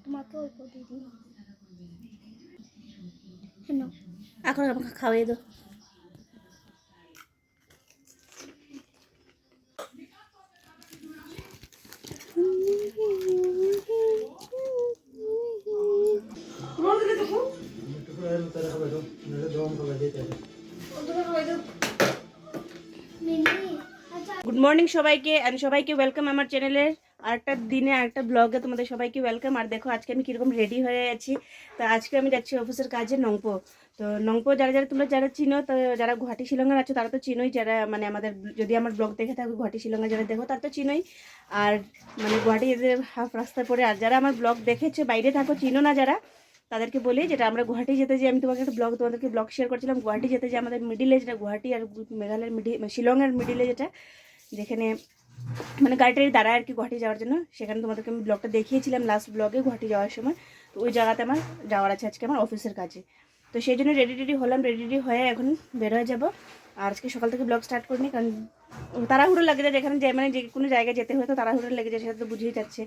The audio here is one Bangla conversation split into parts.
তোমাকে অল্প দিয়ে দিলাম। কেন এখন আমাকে খাওয়াই দাও। গুড মর্নিং সবাইকে, আমি সবাইকে ওয়েলকাম আমার চ্যানেলের আরেকটা দিনে আরেকটা ব্লগে তোমাদের সবাইকে ওয়েলকাম। আর দেখো আজকে আমি কীরকম রেডি হয়ে আছি। তো আজকে আমি যাচ্ছি অফিসের কাজে নংপো। তো নংপো যারা যারা তোমরা যারা চিনো, তো যারা গুয়াহাটি শিলংয়ের আছো তারা তো চিনোই, যারা মানে আমাদের যদি আমার ব্লগ দেখে থাকো গুয়াহাটি শিলংয়ে যারা দেখো তারা তো চিনোই। আর মানে গুয়াহাটি এদের হাফ রাস্তা পরে, আর যারা আমার ব্লগ দেখেছে বাইরে থাকো চিনো না যারা, তাদেরকে বলি যেটা আমরা গুয়াহাটি যেতে যে আমি তোমাকে একটা তোমাদেরকে ব্লগ শেয়ার করছিলাম গুয়াহাটি যেতে যে আমাদের মিডিলে, যেটা গুয়াহাটি আর মেঘালয়ের শিলংয়ের মিডিলে, যেটা যেখানে মানে গাড়িটারি দাঁড়ায় আর কি গুয়াহাটি যাওয়ার জন্য, সেখানে তোমাদেরকে আমি ব্লগটা দেখিয়েছিলাম লাস্ট ব্লগে গুয়াহাটি যাওয়ার সময়। তো ওই জায়গাতে আমার যাওয়ার আছে আজকে আমার অফিসের কাজে। তো সেই জন্য রেডি হলাম, রেডি হয়ে এখন বের হয়ে যাবো। আর আজকে সকাল থেকে ব্লগ স্টার্ট করিনি, কারণ তাড়াহুড়ো লাগে যায় যেখানে মানে যে কোনো জায়গায় যেতে হয় তো তাড়াহুড়ো লেগে যায়, সেটা তো বুঝেই যাচ্ছে।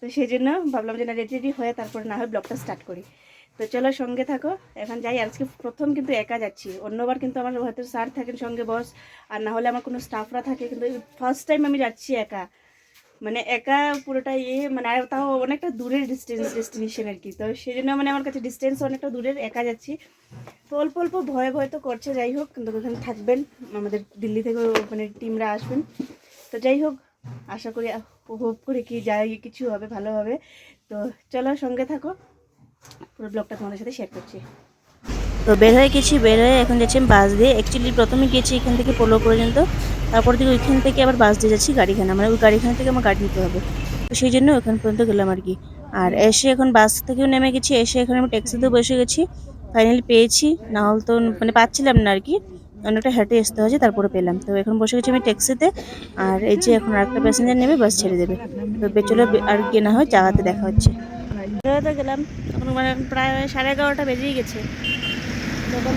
তো সেই জন্য ভাবলাম যে না রেডি হয়ে তারপরে না হয় ব্লগটা স্টার্ট করি। তো চলো সঙ্গে থাকো, এখন যাই। আজকে প্রথম কিন্তু একা যাচ্ছি, অন্যবার কিন্তু আমার হয়তো স্যার থাকেন সঙ্গে বস, আর না হলে আমার কোনো স্টাফরা থাকে, কিন্তু ফার্স্ট টাইম আমি যাচ্ছি একা, মানে একা পুরোটা মানে আর তাও অনেকটা দূরের ডেস্টিনেশন আর কি। তো সেই জন্য মানে আমার কাছে ডিস্টেন্স অনেকটা দূরের, একা যাচ্ছি। তো অল্প অল্প ভয় তো করছে, যাই হোক কিন্তু ওখানে থাকবেন আমাদের দিল্লি থেকে মানে টিমরা আসবেন। তো যাই হোক আশা করি উপভোগ করে কি যাই কিছু হবে, ভালো হবে। তো চলো সঙ্গে থাকো, পুরো ব্লগটা তোমাদের সাথে শেয়ার করছি। তো বের হয়ে এখন যাচ্ছি আমি বাস দিয়ে। অ্যাকচুয়ালি প্রথমে গিয়েছি এখান থেকে পোলো পর্যন্ত, তারপর থেকে ওইখান থেকে আবার বাস দিয়ে যাচ্ছি গাড়িখানা, মানে ওই গাড়িখানা থেকে আমার গাড়ি নিতে হবে। তো সেই জন্য ওখান পর্যন্ত গেলাম আর কি। আর এসে এখন বাস থেকেও নেমে গেছি, এসে এখন আমি ট্যাক্সিতেও বসে গেছি, ফাইনালি পেয়েছি। না হলে তো মানে পাচ্ছিলাম না আর কি, অনেকটা হেঁটে আসতে হয়েছে তারপরে পেলাম। তো এখন বসে গেছি আমি ট্যাক্সিতে। আর এই যে এখন আরেকটা প্যাসেঞ্জার নেবে, বাস ছেড়ে দেবে। তো চলো আর গিয়ে না হয় জায়গাতে দেখা হচ্ছে। গেলাম এখন, মানে প্রায় 11:30 বেজেই গেছে। তখন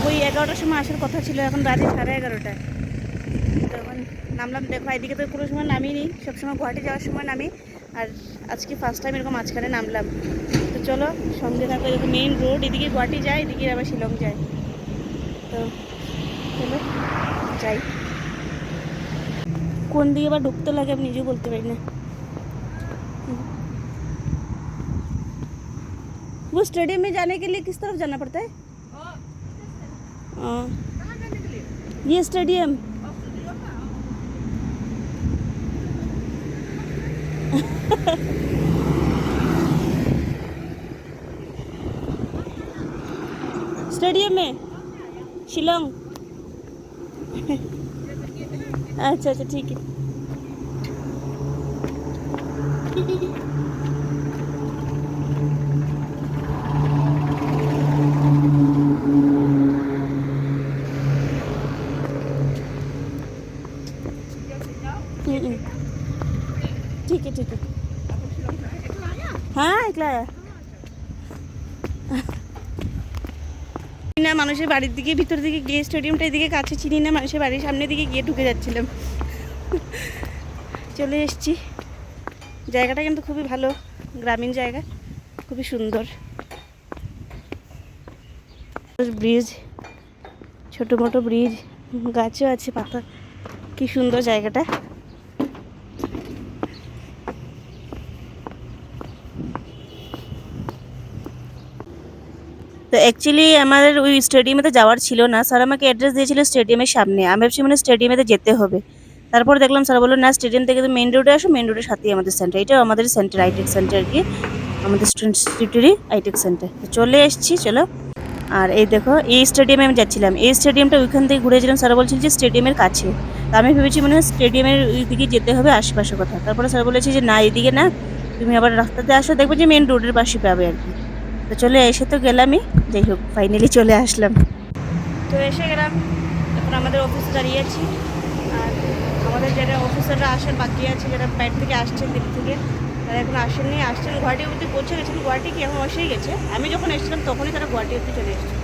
ওই 11টার সময় আসার কথা ছিল, এখন বাজে 11:30। তখন নামলাম, দেখো এদিকে তো কোনো সময় নামিনি, সবসময় গুয়াহাটি যাওয়ার সময় নামি, আর আজকে ফার্স্ট টাইম এরকম মাঝখানে নামলাম। তো চলো সঙ্গে থাকো, এরকম মেইন রোড, এদিকে গুয়াহাটি যায়, এদিকে আবার শিলং যায়। তো চলো যাই, কোন দিকে আবার ঢুকতে লাগে আমি নিজেও বলতে পারি না। वो स्टेडियम में जाने के लिए किस तरफ जाना पड़ता है? ये स्टेडियम स्टेडियम में शिलोंग। अच्छा अच्छा ठीक है। ठीक है ठीक है। हाँ একলা না, মানুষের বাড়ির দিকে ভিতর দিকে গিয়ে স্টেডিয়ামটা এদিকে কাছে চিনি না, মানুষের বাড়ির সামনের দিকে গিয়ে ঢুকে যাচ্ছিলাম। চলে এসছি, জায়গাটা কিন্তু খুবই ভালো, গ্রামীণ জায়গা, খুবই সুন্দর। ব্রিজ, ছোটো মোটো ব্রিজ, গাছও আছে, পাতা, কি সুন্দর জায়গাটা। তো অ্যাকচুয়ালি আমাদের ওই স্টেডিয়ামেতে যাওয়ার ছিল না, স্যার আমাকে অ্যাড্রেস দিয়েছিল স্টেডিয়ামের সামনে। আমি ভাবছি মানে স্টেডিয়ামেতে যেতে হবে, তারপর দেখলাম স্যার বললো না স্টেডিয়াম থেকে তো মেন রোডে আসো, মেন রোডের সাথেই আমাদের সেন্টার, এটাও আমাদের সেন্টার, আইটেক সেন্টার আর কি, আমাদের স্টুডেন্ট সিটিরই আইটেক সেন্টার। তো চলে এসেছি চলো। আর এই দেখো এই স্টেডিয়ামে আমি যাচ্ছিলাম, এই স্টেডিয়ামটা ওইখান থেকে ঘুরেছিলাম, স্যার বলছিল যে স্টেডিয়ামের কাছে। তো আমি ভেবেছি মনে হয় স্টেডিয়ামের ওই দিকে যেতে হবে, আশেপাশে কথা। তারপরে স্যার বলেছে যে না এইদিকে না, তুমি আবার রাস্তাতে আসো, দেখবো যে মেন রোডের পাশে পাবে আর কি। তো চলে এসে তো গেলামই, যাই হোক ফাইনালি চলে আসলাম। তো এসে গেলাম, এখন আমাদের অফিসে দাঁড়িয়ে আছি। আর আমাদের যারা অফিসাররা আসেন বাকি আছে, যারা বাইরে থেকে আসছেন দিল্লি থেকে, তারা এখন আসেননি, আসছেন গুয়াহাটি অবধি পৌঁছে গেছেন। গুয়াহাটি কি এখন এসেই গেছে, আমি যখন এসেছিলাম তখনই তারা গুয়াহাটি অবধি চলে এসেছে।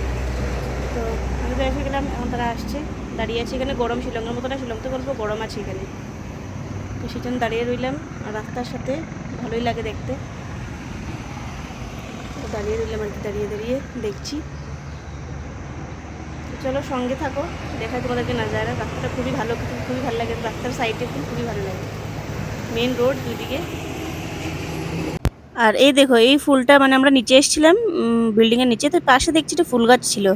তো আমি তো এসে গেলাম, এখন তারা আসছে, দাঁড়িয়ে আছে এখানে। গরম শিলংয়ের মতো না, শিলং তো বলবো গরম আছে এখানে। তো সেজন্য দাঁড়িয়ে রইলাম রাস্তার সাথে, ভালোই লাগে দেখতে। দাঁড়িয়ে রইলাম আর কি, দাঁড়িয়ে দাঁড়িয়ে দেখছি। তো চলো সঙ্গে থাকো, দেখায় তোমাদেরকে নাজারা। রাস্তাটা খুবই ভালো, খুবই ভালো লাগে। রাস্তার সাইডে খুবই ভালো লাগে, মেন রোড দুদিকে। আর এই দেখো এই ফুলটা, মানে আমরা নিচে এসেছিলাম বিল্ডিংয়ের নিচে, তো পাশে দেখছি একটা ফুল গাছ ছিল।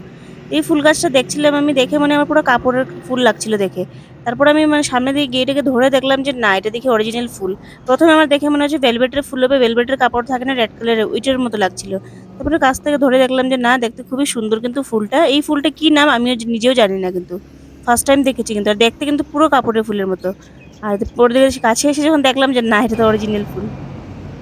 এই ফুল গাছটা দেখছিলাম আমি, দেখে মানে আমার পুরো কাপড়ের ফুল লাগছিল দেখে। তারপর আমি মানে সামনে দিয়ে গিয়ে এটাকে ধরে দেখলাম যে না, এটা দেখি অরিজিনাল ফুল। প্রথমে আমার দেখে মনে হচ্ছে ভেলভেটের ফুল হবে, ভেলভেটের কাপড় থাকে না রেড কালারের, ওইটার মতো লাগছিল। তারপরে কাছ থেকে ধরে দেখলাম যে না, দেখতে খুবই সুন্দর কিন্তু ফুলটা। এই ফুলটা কি নাম আমি নিজেও জানি না, কিন্তু ফার্স্ট টাইম দেখেছি। কিন্তু আর দেখতে কিন্তু পুরো কাপড়ের ফুলের মতো। আর পরে দেখে কাছে এসে যখন দেখলাম যে না, এটা তো অরিজিনাল ফুল,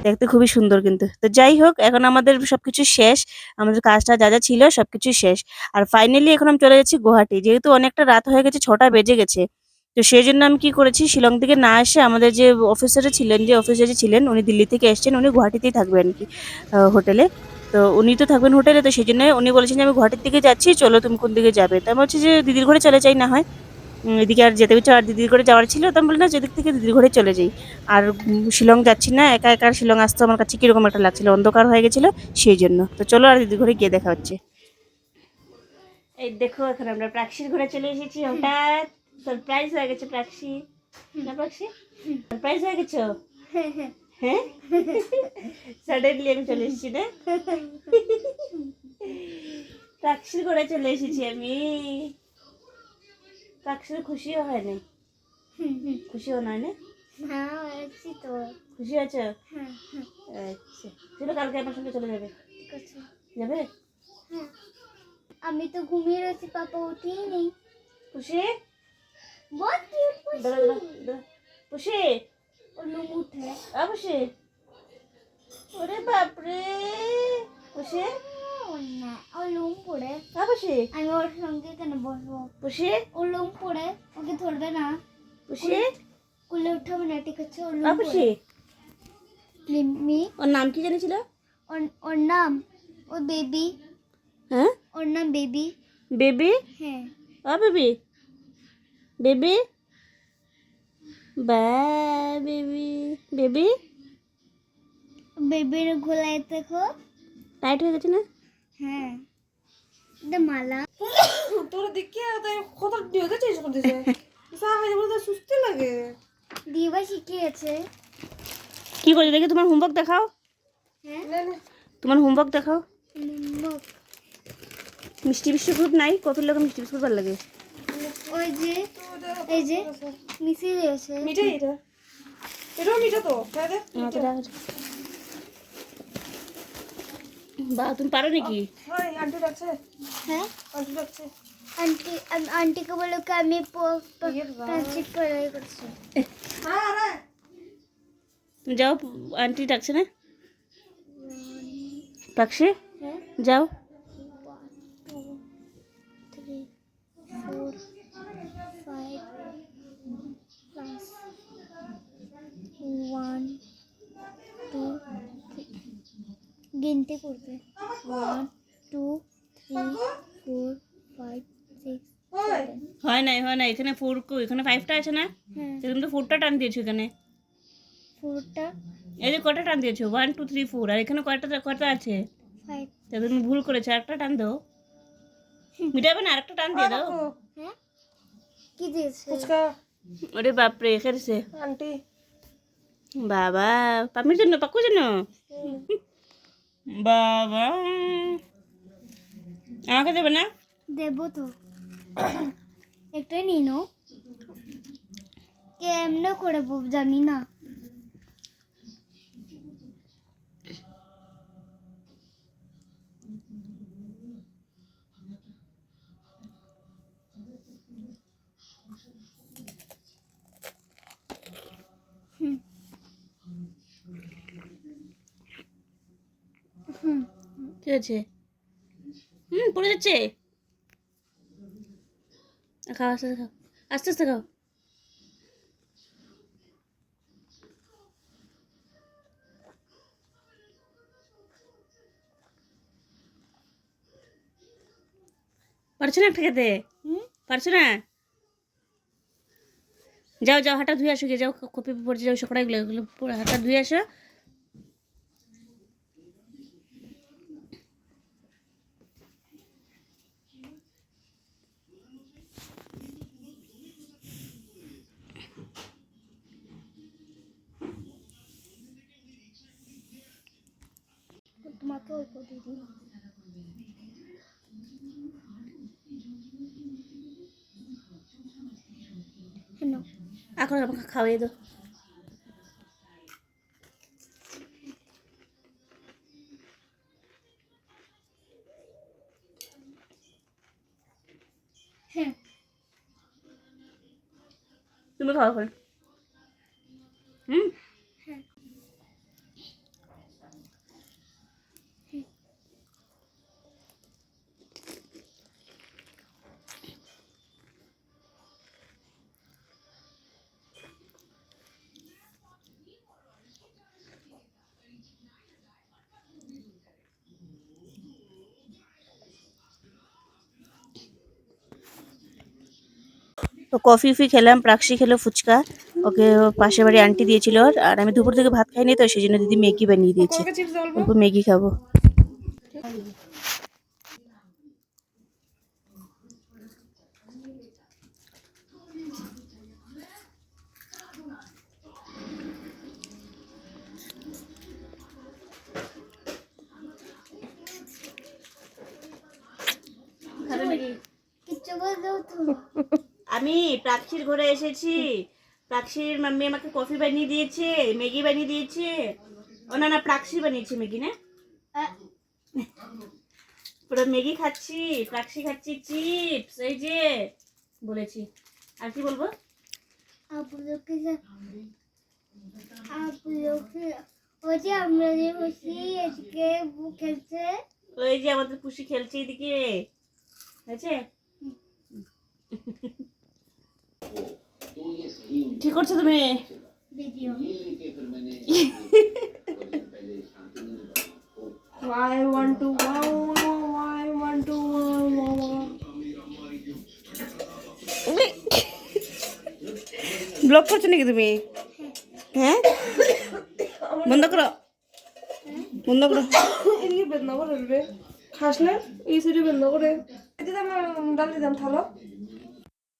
দেখতে খুবই সুন্দর কিন্তু। তো যাই হোক, এখন আমাদের সবকিছু শেষ, আমাদের কাজটা যা যা ছিল সবকিছু শেষ। আর ফাইনালি এখন আমি চলে যাচ্ছি গুয়াহাটি, যেহেতু অনেকটা রাত হয়ে গেছে, 6টা বেজে গেছে। তো সেই জন্য আমি কি করেছি, শিলং থেকে না এসে আমাদের যে অফিসারে ছিলেন, যে অফিসারে ছিলেন উনি দিল্লি থেকে এসেছেন, উনি গুয়াহাটিতেই থাকবেন কি হোটেলে। তো উনি তো থাকবেন হোটেলে, তো সেই জন্য উনি বলেছেন যে আমি গুয়াহাটির দিকে যাচ্ছি, চলো তুমি কোন দিকে যাবে। তো আমি বলছি যে দিদির ঘরে চলে যাই না হয়, এদিকে আর যেতে হচ্ছে, আর দিদির ঘরে যাওয়ার ছিল। তো আমি বলি না, যেদিক থেকে দিদির ঘরে চলে যাই। আর শিলং যাচ্ছি না, একা একা শিলং আসতে আমার কাছে কিরকম একটা লাগছিল, অন্ধকার হয়ে গেছিল সেই জন্য। তো চলো আর দিদির ঘরে গিয়ে দেখা হচ্ছে। এই দেখো এখন আমরা প্রাক্সির ঘরে চলে এসেছি, হঠাৎ সারপ্রাইজ হয়ে গেছে প্রাক্সি। না প্রাক্সি, সারপ্রাইজ হয়ে গেছো? হ্যাঁ, সাডেনলি আমি চলে এসেছি না, প্রাক্সির ঘরে চলে এসেছি আমি। প্রাক্সির খুশিও হয় না, খুশিও নয় না? তো খুশি আছো? আচ্ছা চলো, কালকে আমার সঙ্গে চলে যাবে। ঠিক আছে, যাবে? আমি তো ঘুমিয়ে রয়েছি, পাপা উঠেই নেই। খুশি বহুত কিউট খুশি, ওর লোম উঠে খুশি। ওরে বাপরে খুশি, না ওর লোম পড়ে। খুশি আমি ওর সঙ্গে কেন বসবো? খুশি ওর লোম পড়ে, ওকে ধরবে না। খুশি কুলে উঠাবো না, ঠিক আছে? ওর লোম খুশি। মিমি ওর নাম কি জানিছিল? ওর নাম ও বেবি। হ্যাঁ, ওর নাম বেবি। বেবি? হ্যাঁ। ও বেবি, বেবি বা বেবি, বেবি বেবির গলায় দেখো টাইট হয়ে গেছে না? হ্যাঁ, এটা মালা। তোর দেখি কত দিয়ে গেছিস কোন দিছে সাহায্য বলতে সুস্থ লাগে। দিবা শিখিয়েছে। কি করে দেখি, তোমার হোমওয়ার্ক দেখাও। হ্যাঁ, তোমার হোমওয়ার্ক দেখাও। মিষ্টি বিস্কুট নাই? কত লোক মিষ্টি বিস্কুট ভালো লাগে। ওই যে এই যে মিষ্টি দিয়েছে, মিঠা এটা, এটাও মিঠা তো খাই দে। বা তুমি পারো নাকি? হ্যাঁ আন্টি ডাকছে। হ্যাঁ আন্টি ডাকছে। আন্টি, আন্টিকে বলো কি আমি প্রাক্সিস পড়াই করছি। হ্যাঁ রে তুমি যাও, আন্টি ডাকছে না প্রাক্সি। হ্যাঁ যাও। 1 2 3 গিনতে করবে। 1 2 3 4 5 6 7। হয় নাই এখানে 4 কো, এখানে 5টা আছে না? তুমি তো 4টা টান দিয়েছো এখানে। 4টা এই যে কটা টান দিয়েছো? 1 2 3 4, আর এখানে কয়টা আছে? 5। তা তুমি ভুল করেছো, আরেকটা টান দাও। মিটাবে না, আরেকটা টান দিয়ে দাও। হ্যাঁ কি দিয়েছে? ফুচকা। ওরে বাপরে, খেয়েছে আন্টি বাবা, পামির জন্য, পাকুর জন্য। বাবা আমাকে দেবে না? দেবো তো, একটাই নিয়ে নাও। কেমনে করে জানি না। ঠিক আছে, পড়ে যাচ্ছে। খাও আস্তে আস্তে খাও, আস্তে আস্তে খাও। পারছো না একটা খেতে? পারছো না? যাও যাও, হাঁটা ধুয়ে আসো গিয়ে, যাও কপি পড়ছে, যাও সকড়াগুলো হাতটা ধুয়ে আসো, আমাকে অল্প দিয়ে দিন। এখন আমাকে খাওয়াই দাও। হ্যাঁ তুমি খাও এখন। হুম হ্যাঁ তো কফি ফি খেলাম, প্রাক্সি খেলো ফুচকা, ওকে পাশের বাড়ি আন্টি দিয়েছিল। আর আমি দুপুর থেকে ভাত খাইনি, তো সেই জন্য দিদি ম্যাগি বানিয়ে দিয়েছে। কবে চিপস বলবো? অল্প ম্যাগি খাবো। কিচ্ছু বলতেও তো আমি প্রাক্সির ঘরে এসেছি, প্রাক্সির মাম্মি আমাকে কফি বানিয়ে দিয়েছে, ম্যাগি বানিয়ে দিয়েছে। ও না না, প্রাক্সি বানিয়েছে ম্যাগি না, পুরো ম্যাগি খাচ্ছি, প্রাক্সি খাচ্ছি, চিপস এই যে বলেছি। আর কি বলবো? আপনাকে ওই যে আমরা যে বসি আজকে খেলছে। ওই যে আমাদের পুষি খেলছে এদিকে, আছে। কি করছো তুমি? Video I want to wow, I want to wow. Blog করছো নাকি তুমি? হ্যাঁ, বন্ধ করো, বন্ধ করো। এদিকে বেদনা করে রে খাস না, এই সাইডে বেদনা করে দিতাম, ডাল দিতাম থালো।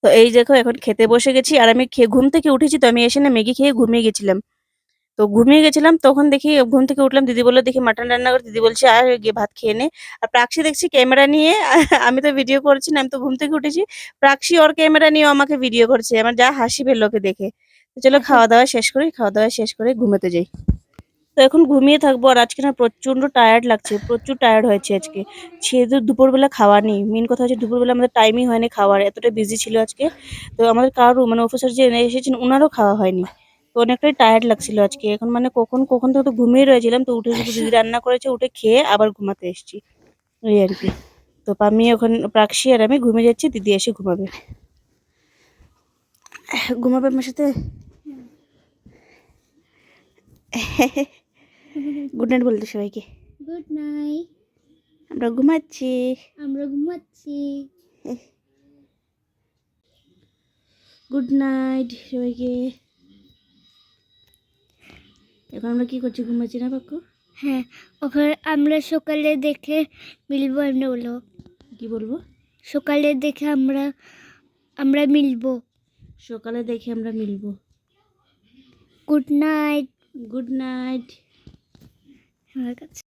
তো এই দেখো এখন খেতে বসে গেছি, আর আমি খেয়ে ঘুম থেকে উঠেছি। তো আমি এসে না ম্যাগি খেয়ে ঘুমিয়ে গেছিলাম। তো ঘুমিয়ে গেছিলাম, তখন দেখি ঘুম থেকে উঠলাম, দিদি বললো দেখি মাটন রান্না করে। দিদি বলছে আর গিয়ে ভাত খেয়ে নে। আর প্রাক্সি দেখছি ক্যামেরা নিয়ে, আমি তো ভিডিও করছি না, আমি তো ঘুম থেকে উঠেছি। প্রাক্সি ওর ক্যামেরা নিয়ে আমাকে ভিডিও করছে, আমার যা হাসি পেল ওকে দেখে। তো চলো খাওয়া দাওয়া শেষ করি, খাওয়া দাওয়া শেষ করে ঘুমাতে যাই। তো এখন ঘুমিয়ে থাকবো। আর আজকে না প্রচন্ড টায়ার্ড লাগছে, প্রচুর টায়ার্ড হয়েছে আজকে। সেহেতু দুপুরবেলা খাওয়া নেই, মেন কথা হচ্ছে দুপুরবেলা আমাদের টাইমই হয়নি খাওয়ার, এতটা বিজি ছিল আজকে। তো আমাদের কারো মানে অফিসার যে এসেছেন ওনারও খাওয়া হয়নি। তো অনেকটাই টায়ার্ড লাগছিল আজকে। এখন মানে কখন কখন থেকে তো ঘুমিয়ে রয়েছিলাম, তো উঠে শুধু দিদি রান্না করেছে, উঠে খেয়ে আবার ঘুমাতে এসেছি, এই আর কি। তো আমি এখন প্রাক্সি আর আমি ঘুমিয়ে যাচ্ছি, দিদি এসে ঘুমাবে। ঘুমাবে আমার সাথে। গুড নাইট বলতে সবাইকে। Good night. আমরা ঘুমাচ্ছি। আমরা ঘুমাচ্ছি। গুড নাইট সবাইকে। এখন আমরা কি করছি, ঘুমাচ্ছি না পাক্কু? হ্যাঁ, ওখানে আমরা সকালে দেখে মিলবো। এমনি বলো, কি বলবো? সকালে দেখে আমরা মিলবো। সকালে দেখে আমরা মিলবো। Good night. Good night. আমার কাছে